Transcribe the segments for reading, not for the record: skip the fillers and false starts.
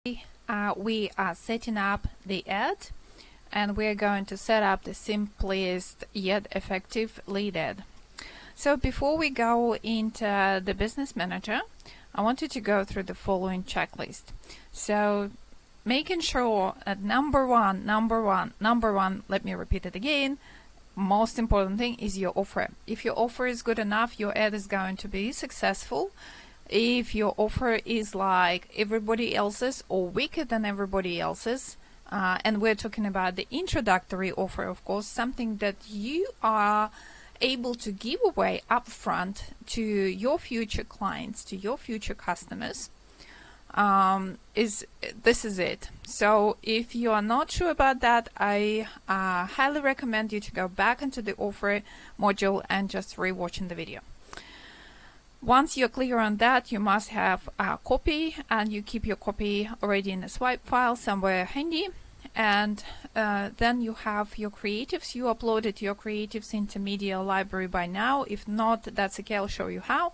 We are setting up the ad, and we are going to set up the simplest yet effective lead ad. So before we go into the business manager, I want you to go through the following checklist. So making sure that number one, let me repeat it again, most important thing is your offer. If your offer is good enough, your ad is going to be successful. If your offer is like everybody else's or weaker than everybody else's, and we're talking about the introductory offer, of course, something that you are able to give away upfront to your future clients, to your future customers, this is it. So if you are not sure about that, I highly recommend you to go back into the offer module and just rewatching the video. Once you're clear on that, you must have a copy, and you keep your copy already in a swipe file somewhere handy. And then you have your creatives. You uploaded your creatives into media library by now. If not, that's okay, I'll show you how.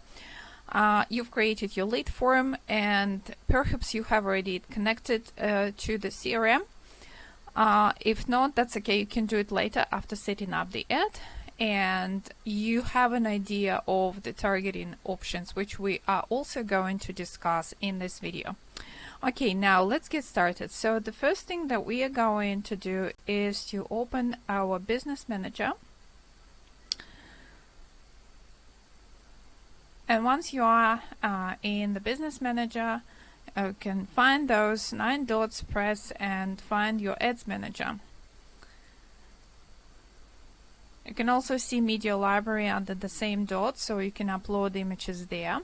You've created your lead form, and perhaps you have already connected to the CRM. If not, that's okay, you can do it later after setting up the ad. And you have an idea of the targeting options, which we are also going to discuss in this video. Okay, now let's get started. So the first thing that we are going to do is to open our business manager. And once you are in the business manager, you can find those 9 dots, press and find your ads manager. You can also see media library under the same dot, so you can upload images there.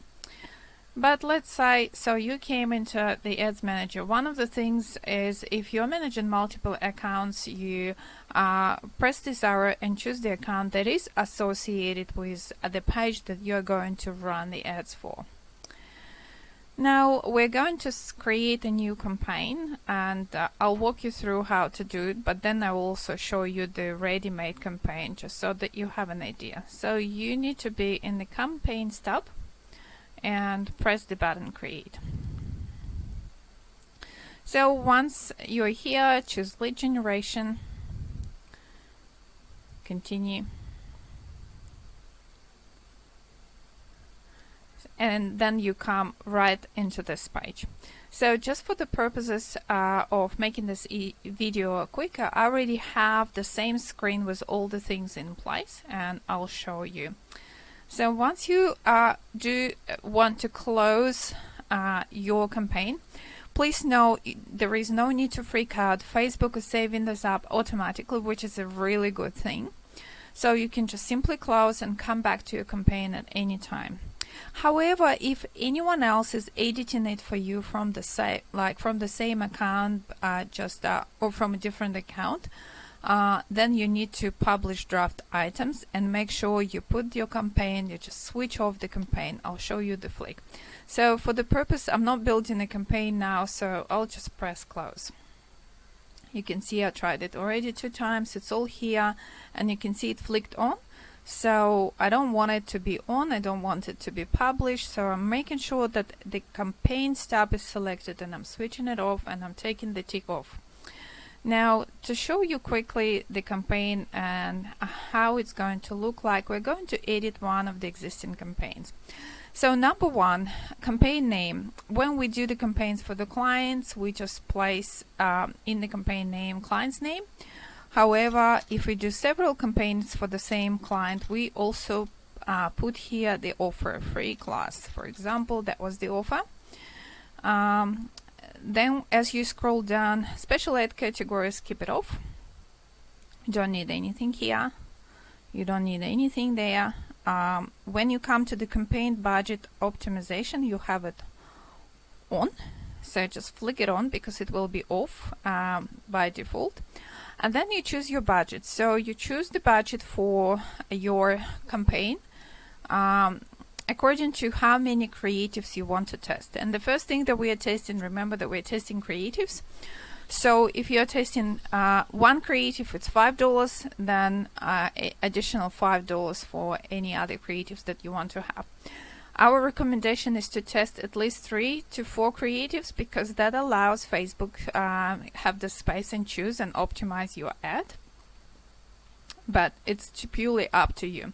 But let's say, so you came into the ads manager. One of the things is, if you're managing multiple accounts, you press this arrow and choose the account that is associated with the page that you're going to run the ads for. Now we're going to create a new campaign, and I'll walk you through how to do it, but then I will also show you the ready-made campaign just so that you have an idea. So you need to be in the campaigns tab and press the button create. So once you're here, choose lead generation, continue. And then you come right into this page. So just for the purposes of making this video quicker, I already have the same screen with all the things in place, and I'll show you. So once you do want to close your campaign, please know there is no need to freak out. Facebook is saving this up automatically, which is a really good thing. So you can just simply close and come back to your campaign at any time. However, if anyone else is editing it for you from the same account, or from a different account, then you need to publish draft items and make sure you put your campaign, you just switch off the campaign. I'll show you the flick. So for the purpose, I'm not building a campaign now, so I'll just press close. You can see I tried it already 2 times. It's all here, and you can see it flicked on. So I don't want it to be on, I don't want it to be published, so I'm making sure that the campaigns tab is selected, and I'm switching it off, and I'm taking the tick off. Now, to show you quickly the campaign and how it's going to look like, we're going to edit one of the existing campaigns. So number 1, campaign name. When we do the campaigns for the clients, we just place in the campaign name client's name. However, if we do several campaigns for the same client, we also put here the offer, free class. For example, that was the offer. Then as you scroll down, special ad categories, keep it off. You don't need anything here. You don't need anything there. When you come to the campaign budget optimization, you have it on. So just flick it on because it will be off by default. And then you choose your budget. So you choose the budget for your campaign according to how many creatives you want to test. And the first thing that we are testing, remember that we're testing creatives. So if you're testing one creative, it's $5, then additional $5 for any other creatives that you want to have. Our recommendation is to test at least 3 to 4 creatives, because that allows Facebook have the space and choose and optimize your ad. But it's purely up to you.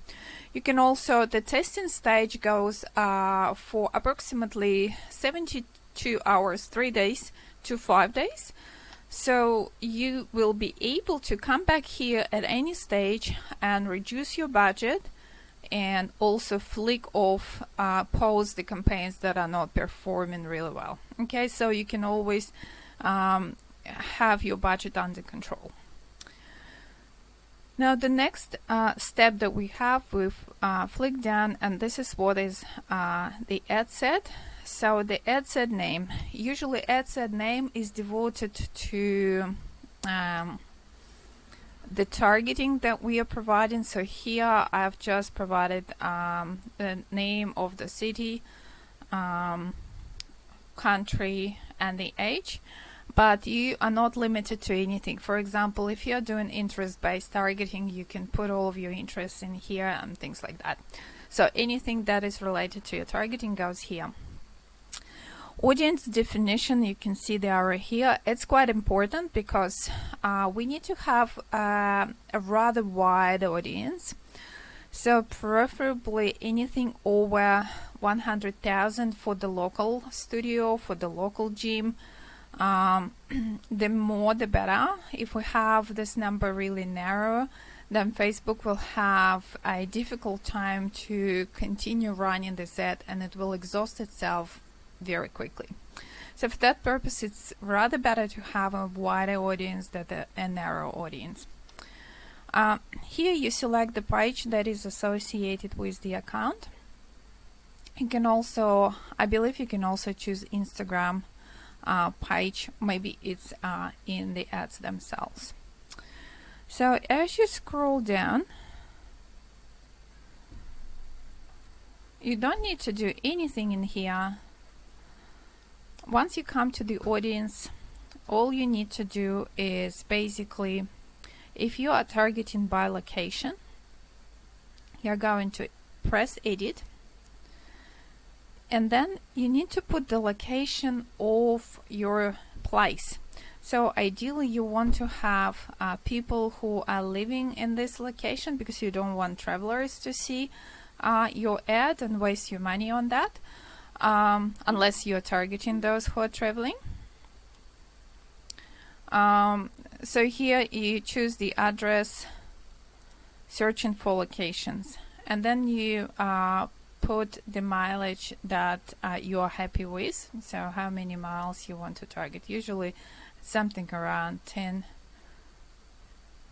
You can also, the testing stage goes for approximately 72 hours, 3 days to 5 days. So you will be able to come back here at any stage and reduce your budget, and also flick off, pause the campaigns that are not performing really well. Okay, so you can always have your budget under control. Now the next step that we have, we've flicked down, and this is what is the ad set. So the ad set name, usually ad set name is devoted to the targeting that we are providing. So here I've just provided the name of the city, country, and the age. But you are not limited to anything. For example, if you're doing interest-based targeting, you can put all of your interests in here and things like that. So anything that is related to your targeting goes here. Audience definition, you can see the arrow here. It's quite important because we need to have a rather wide audience. So preferably anything over 100,000 for the local studio, for the local gym. The more the better. If we have this number really narrow, then Facebook will have a difficult time to continue running this ad, and it will exhaust itself very quickly. So for that purpose, it's rather better to have a wider audience than a narrow audience. Here you select the page that is associated with the account. You can also, I believe you can also choose Instagram page. Maybe it's in the ads themselves. So as you scroll down, you don't need to do anything in here. Once you come to the audience, all you need to do is basically, if you are targeting by location, you're going to press edit, and then you need to put the location of your place. So ideally you want to have people who are living in this location, because you don't want travelers to see your ad and waste your money on that, unless you're targeting those who are traveling. So here you choose the address, searching for locations, and then you put the mileage that you are happy with. So how many miles you want to target. Usually something around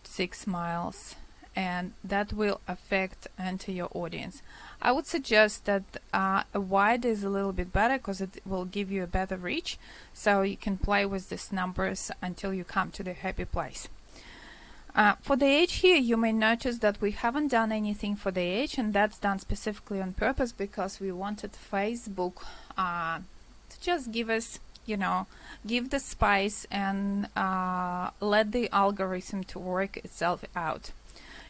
6 miles, and that will affect into your audience. I would suggest that a wide is a little bit better, because it will give you a better reach, so you can play with these numbers until you come to the happy place. For the age here, you may notice that we haven't done anything for the age, and that's done specifically on purpose, because we wanted Facebook to just give us, give the spice and let the algorithm to work itself out.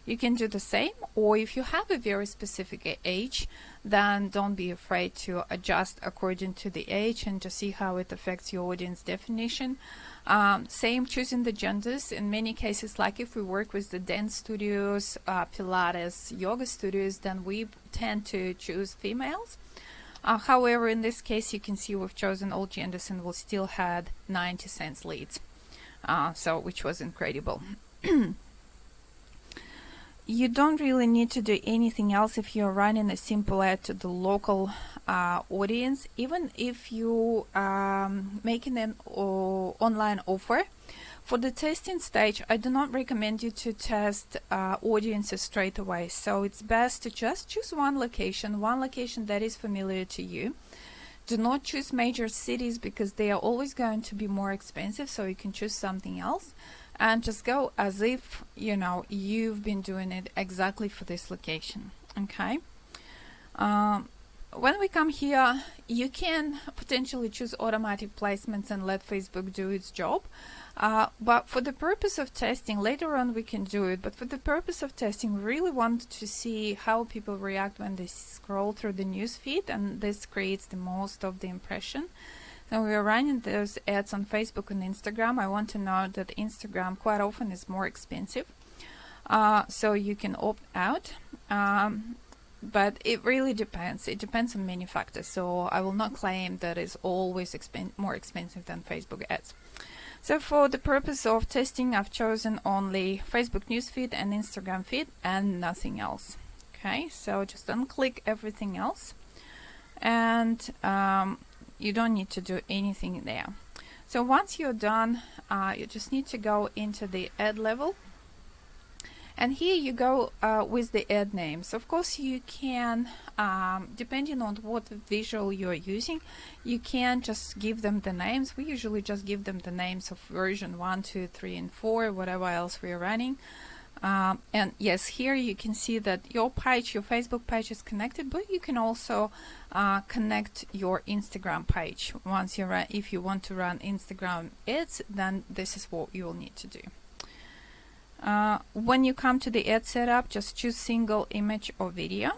You can do the same, or if you have a very specific age, then don't be afraid to adjust according to the age and just see how it affects your audience definition. Same choosing the genders. In many cases, like if we work with the dance studios, Pilates, yoga studios, then we tend to choose females. However, in this case, you can see we've chosen all genders and we still had 90 cents leads, which was incredible. You don't really need to do anything else if you're running a simple ad to the local audience. Even if you making an online offer, for the testing stage, I do not recommend you to test audiences straight away. So it's best to just choose one location that is familiar to you. Do not choose major cities, because they are always going to be more expensive, so you can choose something else. And just go as if you've been doing it exactly for this location. Okay. when we come here, you can potentially choose automatic placements and let Facebook do its job. But for the purpose of testing, later on we can do it, but for the purpose of testing, we really want to see how people react when they scroll through the news feed, and this creates the most of the impression. So we are running those ads on Facebook and Instagram. I want to note that Instagram quite often is more expensive, so you can opt out. But it really depends. It depends on many factors, so I will not claim that it's always more expensive than Facebook ads. So for the purpose of testing, I've chosen only Facebook newsfeed and Instagram feed and nothing else. Okay, so just unclick everything else, and you don't need to do anything there. So once you're done, you just need to go into the ad level, and here you go with the ad names. Of course, you can, depending on what visual you're using, you can just give them the names. We usually just give them the names of version 1, 2, 3, and 4, whatever else we're running. And yes, here you can see that your page, your Facebook page is connected, but you can also connect your Instagram page. Once you if you want to run Instagram ads, then this is what you will need to do. When you come to the ad setup, just choose single image or video,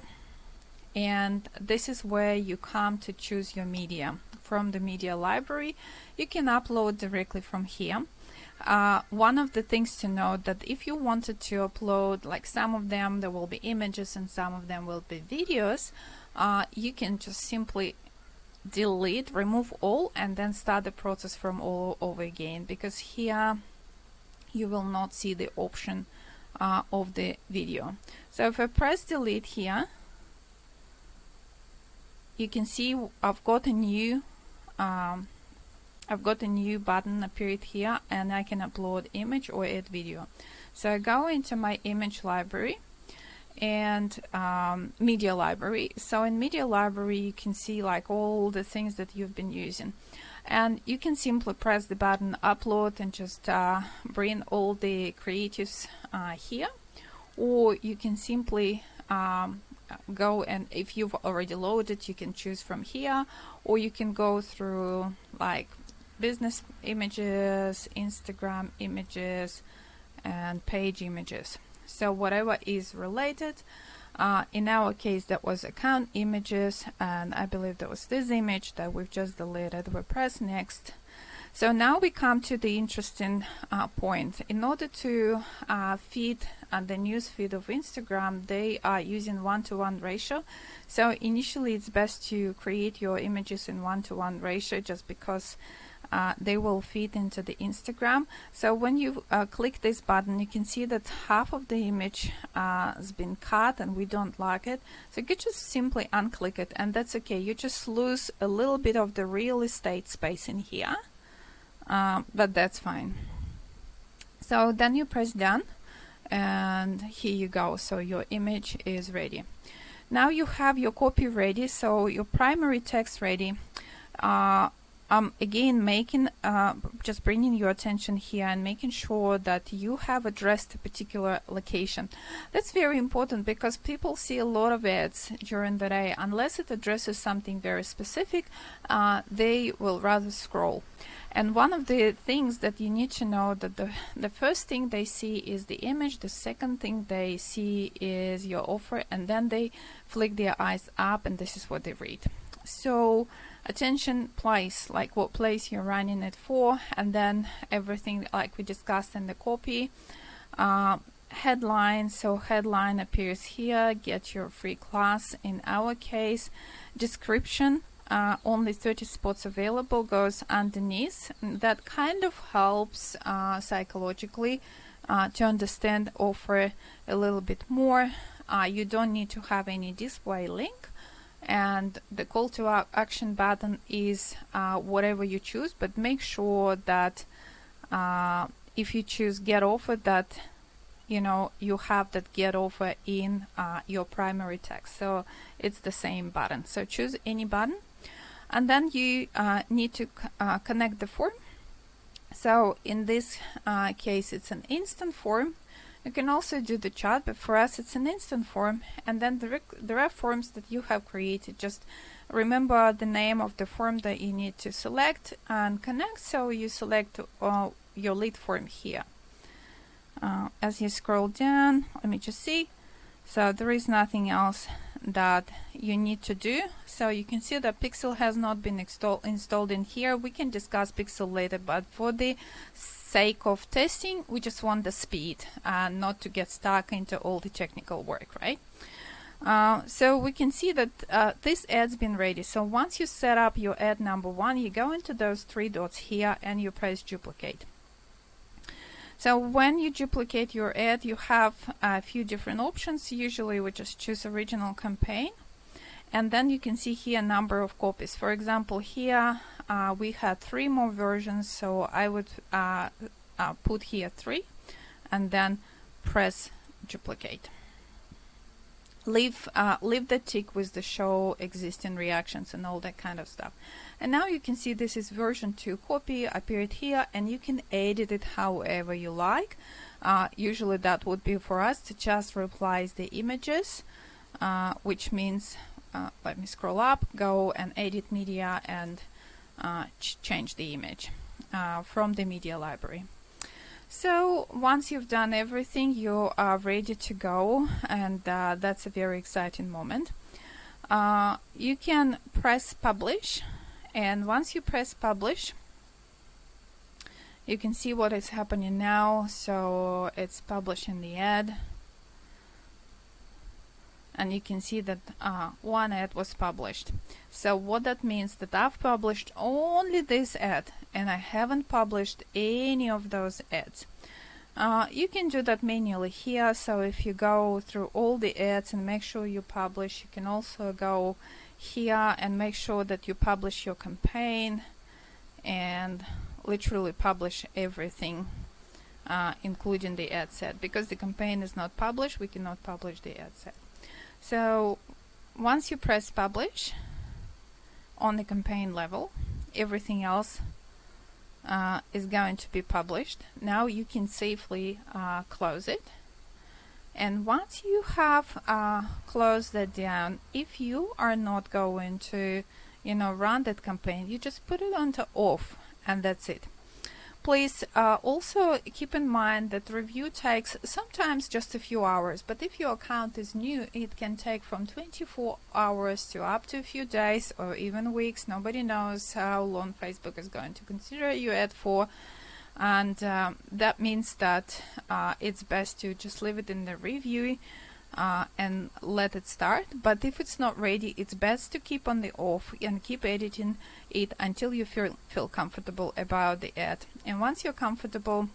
and this is where you come to choose your media. From the media library, you can upload directly from here. One of the things to note that if you wanted to upload, like some of them there will be images and some of them will be videos, you can just simply delete, remove all, and then start the process from all over again, because here you will not see the option of the video. So if I press delete here, you can see I've got a new button appeared here, and I can upload image or add video. So I go into my image library and media library. So in media library you can see like all the things that you've been using, and you can simply press the button upload and just bring all the creatives here, or you can simply go, and if you've already loaded, you can choose from here, or you can go through like business images, Instagram images, and page images. So whatever is related. In our case, that was account images, and I believe that was this image that we've just deleted. We press next. So now we come to the interesting point. In order to feed the news feed of Instagram, they are using 1-to-1 ratio. So initially it's best to create your images in 1-to-1 ratio, just because they will feed into the Instagram. So when you click this button, you can see that half of the image has been cut and we don't like it. So you can just simply unclick it, and that's okay. You just lose a little bit of the real estate space in here, but that's fine. So then you press done, and here you go. So your image is ready. Now you have your copy ready, so your primary text ready. Again, making just bringing your attention here and making sure that you have addressed a particular location. That's very important, because people see a lot of ads during the day. Unless it addresses something very specific, they will rather scroll. And one of the things that you need to know, that the first thing they see is the image, the second thing they see is your offer, and then they flick their eyes up and this is what they read. So attention place, like what place you're running it for, and then everything like we discussed in the copy. Headline, so headline appears here, get your free class in our case. Description, only 30 spots available, goes underneath. That kind of helps psychologically to understand offer a little bit more. You don't need to have any display link, and the call to action button is whatever you choose, but make sure that if you choose get offer, that you have that get offer in your primary text, so it's the same button. So choose any button, and then you need to connect the form. So in this case it's an instant form. You can also do the chat, but for us it's an instant form. And then there are forms that you have created. Just remember the name of the form that you need to select and connect. So you select your lead form here. As you scroll down, let me just see. So there is nothing else that you need to do. So you can see that Pixel has not been installed in here. We can discuss Pixel later, but for the sake of testing, we just want the speed and not to get stuck into all the technical work, right? So we can see that this ad's been ready. So once you set up your ad number 1, you go into those 3 dots here and you press duplicate. So when you duplicate your ad, you have a few different options. Usually we just choose original campaign, and then you can see here a number of copies. For example, here we had 3 more versions, so I would put here 3 and then press duplicate. Leave the tick with the show existing reactions and all that kind of stuff. And now you can see this is version 2 copy appeared here, and you can edit it however you like. Usually that would be for us to just replace the images, which means let me scroll up, go and edit media and change the image from the media library. So once you've done everything, you are ready to go, and that's a very exciting moment. You can press publish, and once you press publish, you can see what is happening now. So it's publishing the ad, and you can see that 1 ad was published. So what that means, that I've published only this ad and I haven't published any of those ads. You can do that manually here. So if you go through all the ads and make sure you publish, you can also go here and make sure that you publish your campaign and literally publish everything, including the ad set. Because the campaign is not published, we cannot publish the ad set. So once you press publish on the campaign level, everything else is going to be published. Now you can safely close it. And once you have closed that down, if you are not going to run that campaign, you just put it onto off, and that's it. Please also keep in mind that review takes sometimes just a few hours, but if your account is new, it can take from 24 hours to up to a few days or even weeks. Nobody knows how long Facebook is going to consider your ad for, and that means that it's best to just leave it in the review and let it start. But if it's not ready, it's best to keep on the off and keep editing it until you feel comfortable about the ad. And once you're comfortable,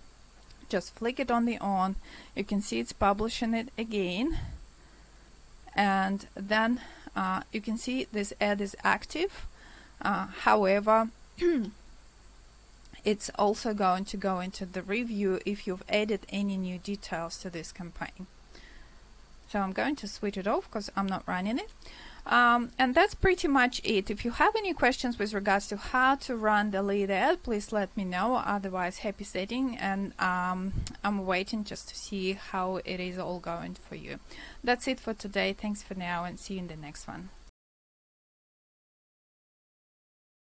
just flick it on the on. You can see it's publishing it again, and then you can see this ad is active. However, it's also going to go into the review if you've added any new details to this campaign. So I'm going to switch it off because I'm not running it. And that's pretty much it. If you have any questions with regards to how to run the lead ad, please let me know. Otherwise, happy setting, and I'm waiting just to see how it is all going for you. That's it for today. Thanks for now, and see you in the next one.